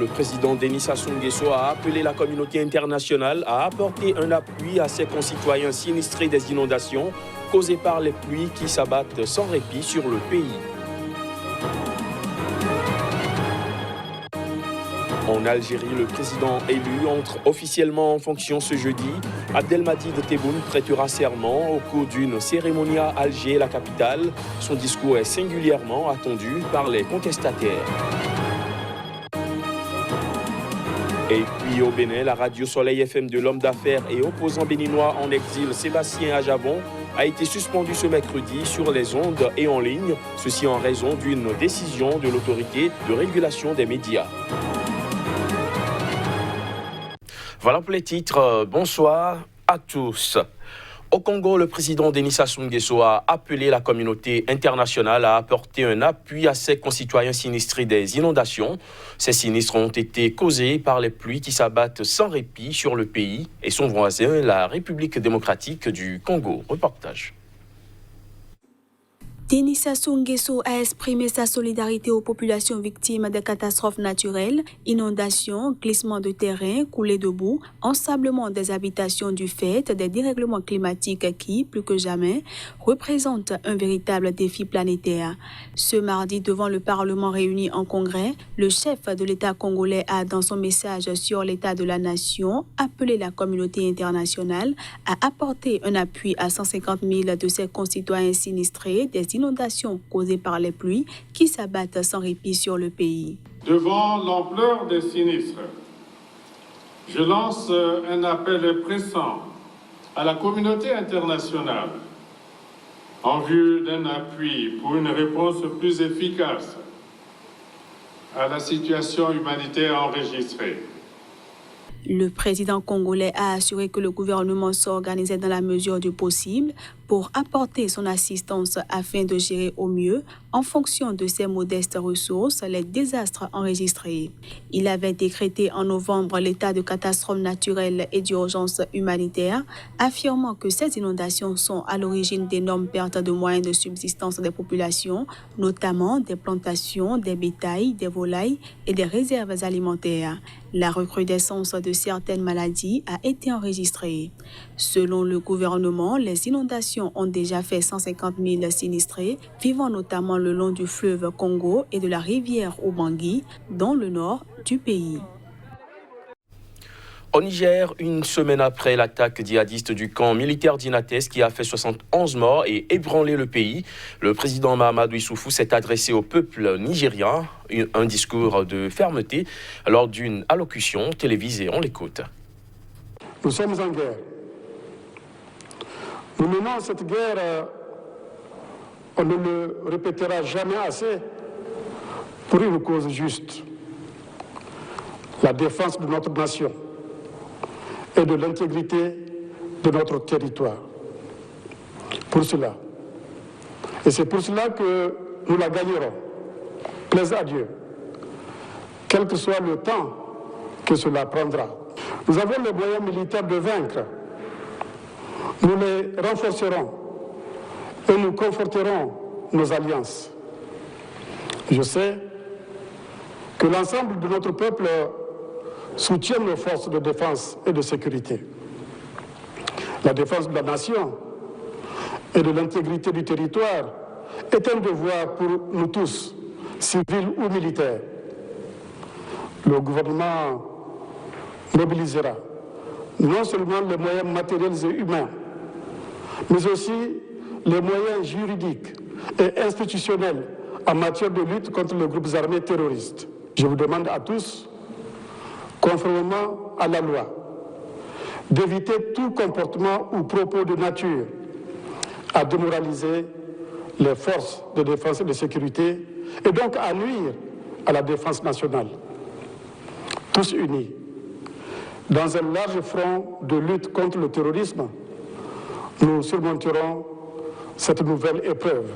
le président Denis Sassou Nguesso a appelé la communauté internationale à apporter un appui à ses concitoyens sinistrés des inondations causées par les pluies qui s'abattent sans répit sur le pays. En Algérie, le président élu entre officiellement en fonction ce jeudi. Abdelmadjid Tebboune prêtera serment au cours d'une cérémonie à Alger, la capitale. Son discours est singulièrement attendu par les contestataires. Et puis au Bénin, la radio Soleil FM de l'homme d'affaires et opposant béninois en exil Sébastien Ajabon a été suspendu ce mercredi sur les ondes et en ligne, ceci en raison d'une décision de l'autorité de régulation des médias. Voilà pour les titres. Bonsoir à tous. Au Congo, le président Denis Sassou Nguesso a appelé la communauté internationale à apporter un appui à ses concitoyens sinistrés des inondations. Ces sinistres ont été causés par les pluies qui s'abattent sans répit sur le pays et son voisin, la République démocratique du Congo. Reportage. Denis Sassou Nguesso a exprimé sa solidarité aux populations victimes des catastrophes naturelles, inondations, glissements de terrain, coulées de boue, ensablement des habitations du fait des dérèglements climatiques qui, plus que jamais, représentent un véritable défi planétaire. Ce mardi, devant le Parlement réuni en congrès, le chef de l'État congolais a, dans son message sur l'état de la nation, appelé la communauté internationale à apporter un appui à 150 000 de ses concitoyens sinistrés des inondations causées par les pluies qui s'abattent sans répit sur le pays. Devant l'ampleur des sinistres, je lance un appel pressant à la communauté internationale en vue d'un appui pour une réponse plus efficace à la situation humanitaire enregistrée. Le président congolais a assuré que le gouvernement s'organisait dans la mesure du possible pour apporter son assistance afin de gérer au mieux, en fonction de ses modestes ressources, les désastres enregistrés. Il avait décrété en novembre l'état de catastrophe naturelle et d'urgence humanitaire, affirmant que ces inondations sont à l'origine d'énormes pertes de moyens de subsistance des populations, notamment des plantations, des bétails, des volailles et des réserves alimentaires. La recrudescence de certaines maladies a été enregistrée. Selon le gouvernement, les inondations ont déjà fait 150 000 sinistrés, vivant notamment le long du fleuve Congo et de la rivière Obangui, dans le nord du pays. Au Niger, une semaine après l'attaque djihadiste du camp militaire d'Inates qui a fait 71 morts et ébranlé le pays, le président Mahamadou Issoufou s'est adressé au peuple nigérien, un discours de fermeté lors d'une allocution télévisée. On l'écoute. Nous sommes en guerre. Nous menons cette guerre, on ne le répétera jamais assez, pour une cause juste, la défense de notre nation et de l'intégrité de notre territoire. Pour cela. Et c'est pour cela que nous la gagnerons, plaise à Dieu, quel que soit le temps que cela prendra. Nous avons les moyens militaires de vaincre. Nous les renforcerons et nous conforterons nos alliances. Je sais que l'ensemble de notre peuple soutient nos forces de défense et de sécurité. La défense de la nation et de l'intégrité du territoire est un devoir pour nous tous, civils ou militaires. Le gouvernement mobilisera non seulement les moyens matériels et humains, mais aussi les moyens juridiques et institutionnels en matière de lutte contre les groupes armés terroristes. Je vous demande à tous, conformément à la loi, d'éviter tout comportement ou propos de nature à démoraliser les forces de défense et de sécurité et donc à nuire à la défense nationale. Tous unis, dans un large front de lutte contre le terrorisme, nous surmonterons cette nouvelle épreuve.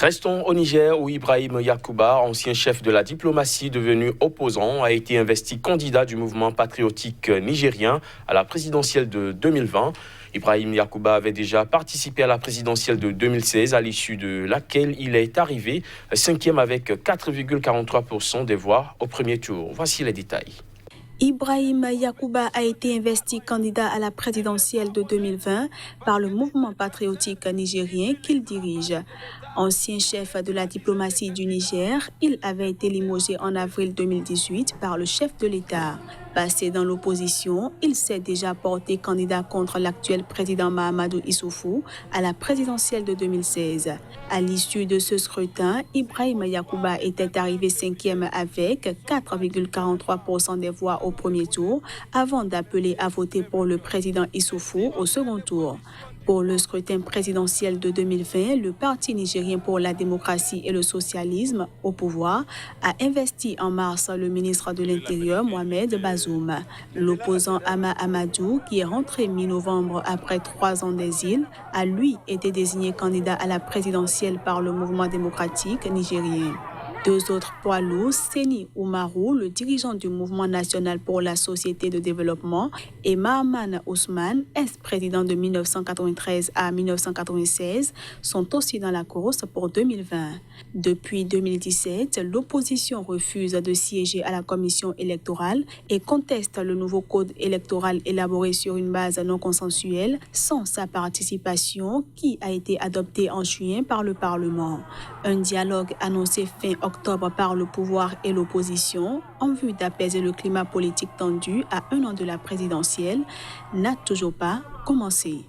Restons au Niger où Ibrahim Yacouba, ancien chef de la diplomatie devenu opposant, a été investi candidat du mouvement patriotique nigérien à la présidentielle de 2020. Ibrahim Yacouba avait déjà participé à la présidentielle de 2016, à l'issue de laquelle il est arrivé 5e avec 4,43% des voix au premier tour. Voici les détails. Ibrahim Yacouba a été investi candidat à la présidentielle de 2020 par le mouvement patriotique nigérien qu'il dirige. Ancien chef de la diplomatie du Niger, il avait été limogé en avril 2018 par le chef de l'État. Passé dans l'opposition, il s'est déjà porté candidat contre l'actuel président Mahamadou Issoufou à la présidentielle de 2016. À l'issue de ce scrutin, Ibrahim Yacouba était arrivé 5e avec 4,43% des voix au premier tour avant d'appeler à voter pour le président Issoufou au second tour. Pour le scrutin présidentiel de 2020, le Parti nigérien pour la démocratie et le socialisme au pouvoir a investi en mars le ministre de l'Intérieur Mohamed Bazoum. L'opposant Ama Amadou, qui est rentré mi-novembre après 3 ans d'exil, a lui été désigné candidat à la présidentielle par le mouvement démocratique nigérien. 2 autres poids lourds, Seni Oumarou, le dirigeant du Mouvement national pour la société de développement, et Mahaman Ousmane, ex-président de 1993 à 1996, sont aussi dans la course pour 2020. Depuis 2017, l'opposition refuse de siéger à la commission électorale et conteste le nouveau code électoral élaboré sur une base non consensuelle sans sa participation qui a été adopté en juin par le Parlement. Un dialogue annoncé fin octobre par le pouvoir et l'opposition en vue d'apaiser le climat politique tendu à 1 an de la présidentielle n'a toujours pas commencé.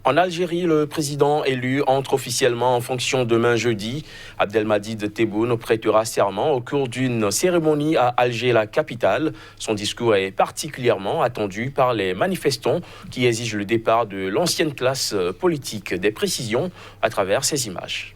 En Algérie, le président élu entre officiellement en fonction demain jeudi. Abdelmadjid Tebboune prêtera serment au cours d'une cérémonie à Alger, la capitale. Son discours est particulièrement attendu par les manifestants qui exigent le départ de l'ancienne classe politique. Des précisions à travers ces images.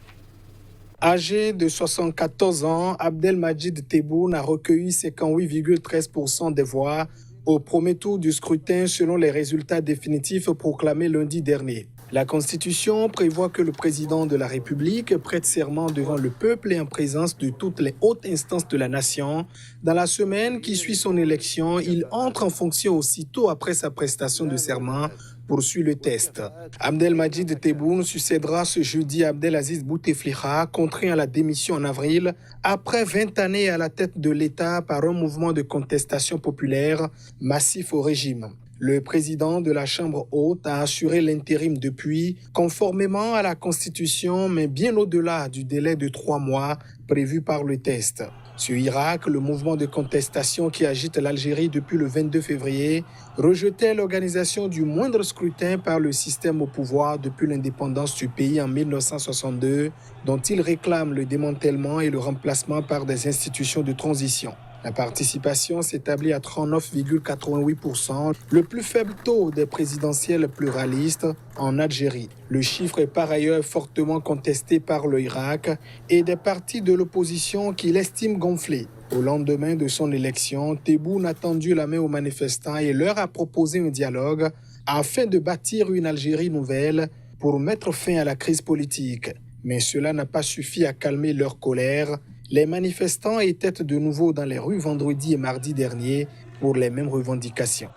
Âgé de 74 ans, Abdelmadjid Tebboune a recueilli 58,13% des voix au premier tour du scrutin selon les résultats définitifs proclamés lundi dernier. La Constitution prévoit que le président de la République prête serment devant le peuple et en présence de toutes les hautes instances de la nation. Dans la semaine qui suit son élection, il entre en fonction aussitôt après sa prestation de serment, poursuit le test. Abdelmadjid Tebboune succédera ce jeudi à Abdelaziz Bouteflika, contraint à la démission en avril, après 20 années à la tête de l'État par un mouvement de contestation populaire massif au régime. Le président de la Chambre haute a assuré l'intérim depuis, conformément à la Constitution, mais bien au-delà du délai de 3 mois prévu par le test. Sur Irak, le mouvement de contestation qui agite l'Algérie depuis le 22 février rejetait l'organisation du moindre scrutin par le système au pouvoir depuis l'indépendance du pays en 1962, dont il réclame le démantèlement et le remplacement par des institutions de transition. La participation s'établit à 39,88%, le plus faible taux des présidentielles pluralistes en Algérie. Le chiffre est par ailleurs fortement contesté par le Irak et des partis de l'opposition qui l'estiment gonflé. Au lendemain de son élection, Tebboune a tendu la main aux manifestants et leur a proposé un dialogue afin de bâtir une Algérie nouvelle pour mettre fin à la crise politique. Mais cela n'a pas suffi à calmer leur colère. Les manifestants étaient de nouveau dans les rues vendredi et mardi dernier pour les mêmes revendications.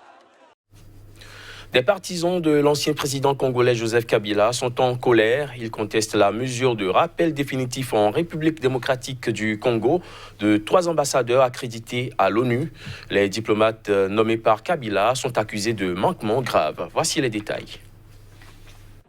Des partisans de l'ancien président congolais Joseph Kabila sont en colère. Ils contestent la mesure de rappel définitif en République démocratique du Congo de 3 ambassadeurs accrédités à l'ONU. Les diplomates nommés par Kabila sont accusés de manquements graves. Voici les détails.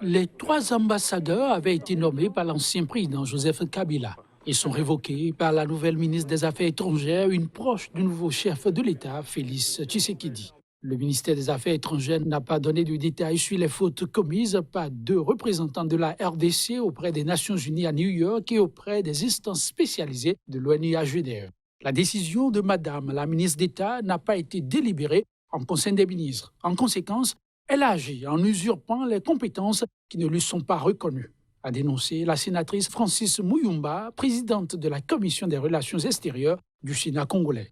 Les 3 ambassadeurs avaient été nommés par l'ancien président Joseph Kabila. Ils sont révoqués par la nouvelle ministre des Affaires étrangères, une proche du nouveau chef de l'État, Félix Tshisekedi. Le ministère des Affaires étrangères n'a pas donné de détails sur les fautes commises par 2 représentants de la RDC auprès des Nations Unies à New York et auprès des instances spécialisées de l'ONU à Genève. La décision de Madame la ministre d'État n'a pas été délibérée en Conseil des ministres. En conséquence, elle a agi en usurpant les compétences qui ne lui sont pas reconnues, a dénoncé la sénatrice Francis Muyumba, présidente de la Commission des relations extérieures du Sénat congolais.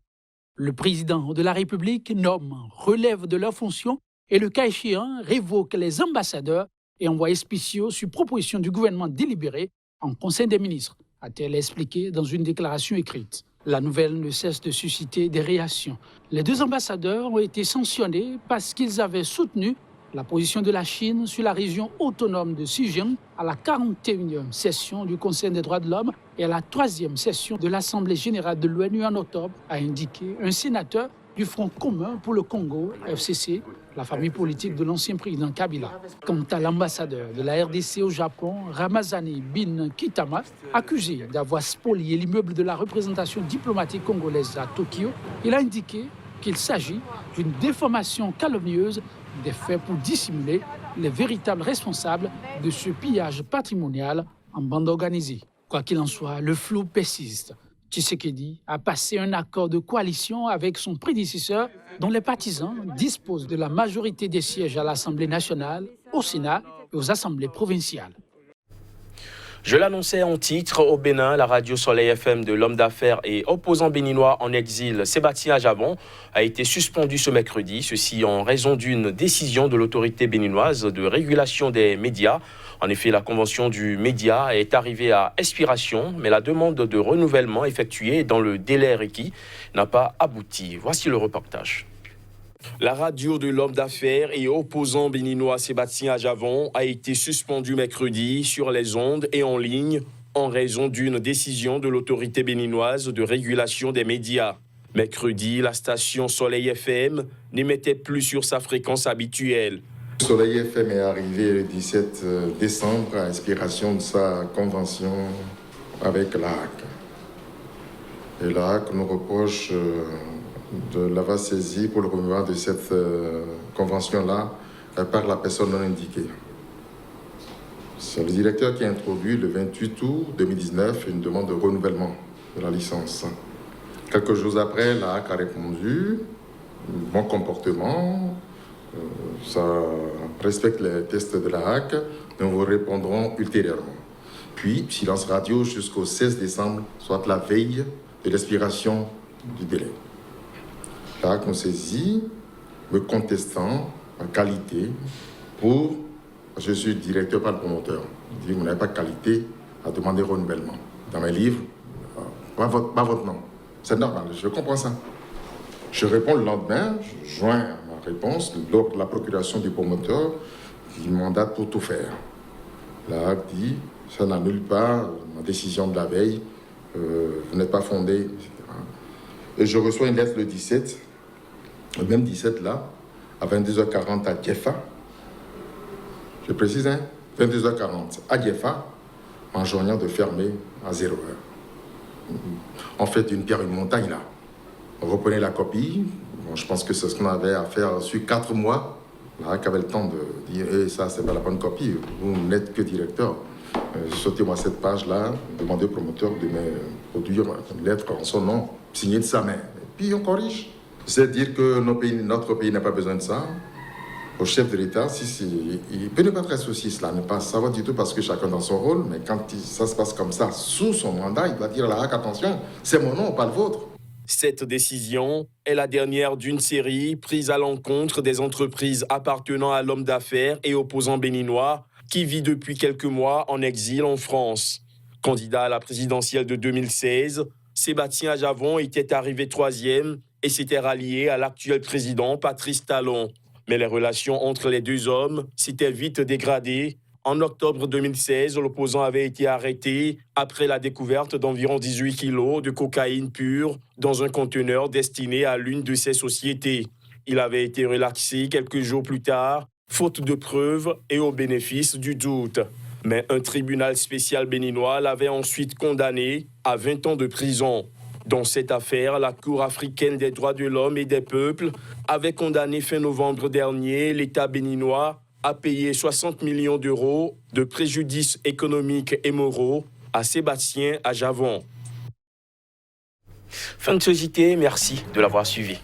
Le président de la République nomme, relève de leurs fonctions et, le cas échéant, révoque les ambassadeurs et envoyés spéciaux sur proposition du gouvernement délibéré en Conseil des ministres, a-t-elle expliqué dans une déclaration écrite. La nouvelle ne cesse de susciter des réactions. Les 2 ambassadeurs ont été sanctionnés parce qu'ils avaient soutenu la position de la Chine sur la région autonome de Xinjiang à la 41e session du Conseil des droits de l'homme et à la 3e session de l'Assemblée générale de l'ONU en octobre, a indiqué un sénateur du Front commun pour le Congo, FCC, la famille politique de l'ancien président Kabila. Quant à l'ambassadeur de la RDC au Japon, Ramazani Bin Kitama, accusé d'avoir spolié l'immeuble de la représentation diplomatique congolaise à Tokyo, il a indiqué qu'il s'agit d'une déformation calomnieuse des faits pour dissimuler les véritables responsables de ce pillage patrimonial en bande organisée. Quoi qu'il en soit, le flou persiste. Tshisekedi a passé un accord de coalition avec son prédécesseur dont les partisans disposent de la majorité des sièges à l'Assemblée nationale, au Sénat et aux assemblées provinciales. Je l'annonçais en titre, au Bénin, la radio Soleil FM de l'homme d'affaires et opposant béninois en exil Sébastien Ajavon a été suspendu ce mercredi, ceci en raison d'une décision de l'autorité béninoise de régulation des médias. En effet, la convention du média est arrivée à expiration, mais la demande de renouvellement effectuée dans le délai requis n'a pas abouti. Voici le reportage. La radio de l'homme d'affaires et opposant béninois Sébastien Ajavon a été suspendue mercredi sur les ondes et en ligne en raison d'une décision de l'autorité béninoise de régulation des médias. Mercredi, la station Soleil FM n'émettait plus sur sa fréquence habituelle. Soleil FM est arrivé le 17 décembre à expiration de sa convention avec la HAC. Et la HAC nous reproche de l'avoir saisi pour le renouvellement de cette convention-là par la personne non indiquée. C'est le directeur qui a introduit le 28 août 2019 une demande de renouvellement de la licence. Quelques jours après, la HAC a répondu « Bon comportement, ça respecte les tests de la HAC, nous vous répondrons ultérieurement. » Puis, silence radio jusqu'au 16 décembre, soit la veille de l'expiration du délai. La HAC nous saisit, me contestant en qualité pour... Je suis directeur, pas le promoteur. Il dit, vous n'avez pas de qualité à demander renouvellement. Dans mes livres, pas votre nom. C'est normal, je comprends ça. Je réponds le lendemain, je joins ma réponse lors de la procuration du promoteur qui mandate pour tout faire. La HAC dit, ça n'annule pas ma décision de la veille, vous n'êtes pas fondé, etc. Et je reçois une lettre le 17, le même 17 là, à 22h40 à Diefa. Je précise, 22h40 à Diefa, m'enjoignant de fermer à 0h. En fait, d'une pierre, une montagne là. On reprenait la copie. Bon, je pense que c'est ce qu'on avait à faire sur 4 mois. La HAC avait le temps de dire hey, ça, c'est pas la bonne copie. Vous n'êtes que directeur. Sautez-moi cette page-là, demandez au promoteur de me produire une lettre en son nom, signée de sa main. Et puis on corrige. C'est dire que notre pays n'a pas besoin de ça. Au chef de l'État, il peut ne pas être associé cela, ne pas savoir du tout parce que chacun dans son rôle, mais quand ça se passe comme ça, sous son mandat, il doit dire à la HAC, attention, c'est mon nom, pas le vôtre. Cette décision est la dernière d'une série prise à l'encontre des entreprises appartenant à l'homme d'affaires et opposant béninois qui vit depuis quelques mois en exil en France. Candidat à la présidentielle de 2016, Sébastien Ajavon était arrivé 3e et s'était rallié à l'actuel président Patrice Talon. Mais les relations entre les deux hommes s'étaient vite dégradées. En octobre 2016, l'opposant avait été arrêté après la découverte d'environ 18 kilos de cocaïne pure dans un conteneur destiné à l'une de ses sociétés. Il avait été relaxé quelques jours plus tard, faute de preuves et au bénéfice du doute. Mais un tribunal spécial béninois l'avait ensuite condamné à 20 ans de prison. Dans cette affaire, la Cour africaine des droits de l'homme et des peuples avait condamné fin novembre dernier l'État béninois à payer 60 millions d'euros de préjudices économiques et moraux à Sébastien Ajavon. Fin de ce JT, merci de l'avoir suivi.